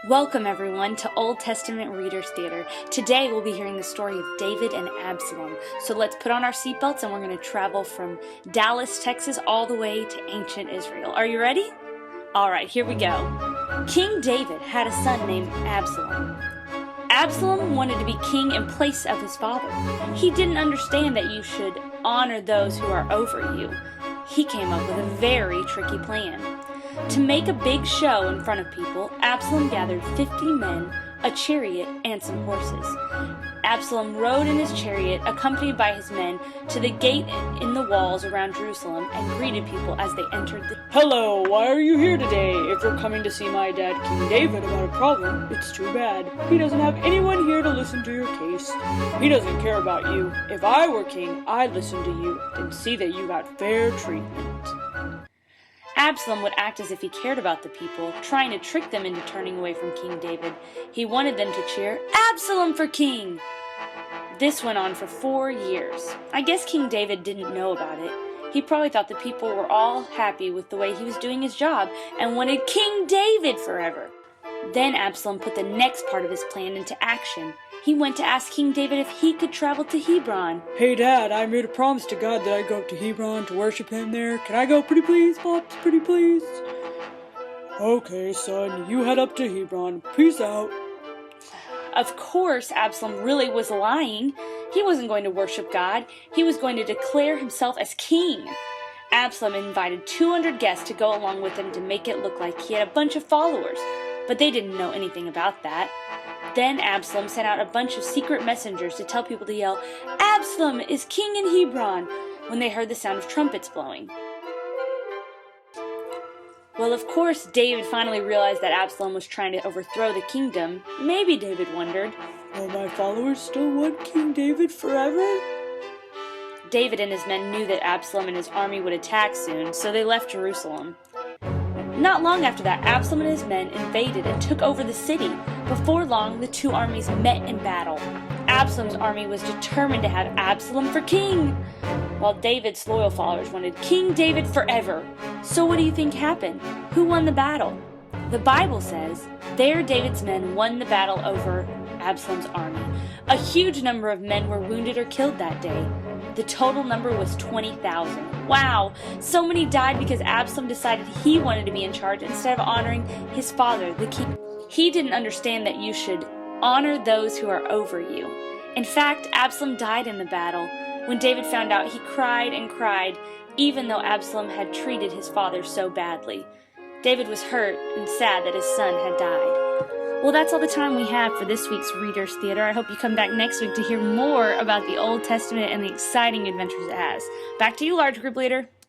Welcome everyone to Old Testament Readers Theater. Today we'll be hearing the story of David and Absalom. So let's put on our seatbelts and we're going to travel from Dallas, Texas all the way to ancient Israel. Are you ready? Alright, here we go. King David had a son named Absalom. Absalom wanted to be king in place of his father. He didn't understand that you should honor those who are over you. He came up with a very tricky plan. To make a big show in front of people, Absalom gathered 50 men, a chariot, and some horses. Absalom rode in his chariot, accompanied by his men, to the gate in the walls around Jerusalem and greeted people as they entered the... Hello, why are you here today? If you're coming to see my dad, King David, about a problem, it's too bad. He doesn't have anyone here to listen to your case. He doesn't care about you. If I were king, I'd listen to you and see that you got fair treatment. Absalom would act as if he cared about the people, trying to trick them into turning away from King David. He wanted them to cheer, "Absalom for king!" This went on for 4 years. I guess King David didn't know about it. He probably thought the people were all happy with the way he was doing his job and wanted King David forever. Then Absalom put the next part of his plan into action. He went to ask King David if he could travel to Hebron. Hey Dad, I made a promise to God that I'd go up to Hebron to worship him there. Can I go, pretty please, Pops, pretty please? Okay, son, you head up to Hebron. Peace out. Of course, Absalom really was lying. He wasn't going to worship God. He was going to declare himself as king. Absalom invited 200 guests to go along with him to make it look like he had a bunch of followers, but they didn't know anything about that. Then Absalom sent out a bunch of secret messengers to tell people to yell, "Absalom is king in Hebron," when they heard the sound of trumpets blowing. Well, of course, David finally realized that Absalom was trying to overthrow the kingdom. Maybe David wondered, will my followers still want King David forever? David and his men knew that Absalom and his army would attack soon, so they left Jerusalem. Not long after that, Absalom and his men invaded and took over the city. Before long, the two armies met in battle. Absalom's army was determined to have Absalom for king, while David's loyal followers wanted King David forever. So what do you think happened? Who won the battle? The Bible says, there David's men won the battle over Absalom's army. A huge number of men were wounded or killed that day. The total number was 20,000. Wow! So many died because Absalom decided he wanted to be in charge instead of honoring his father, the king. He didn't understand that you should honor those who are over you. In fact, Absalom died in the battle. When David found out, he cried and cried, even though Absalom had treated his father so badly. David was hurt and sad that his son had died. Well, that's all the time we have for this week's Readers Theater. I hope you come back next week to hear more about the Old Testament and the exciting adventures it has. Back to you, large group leader.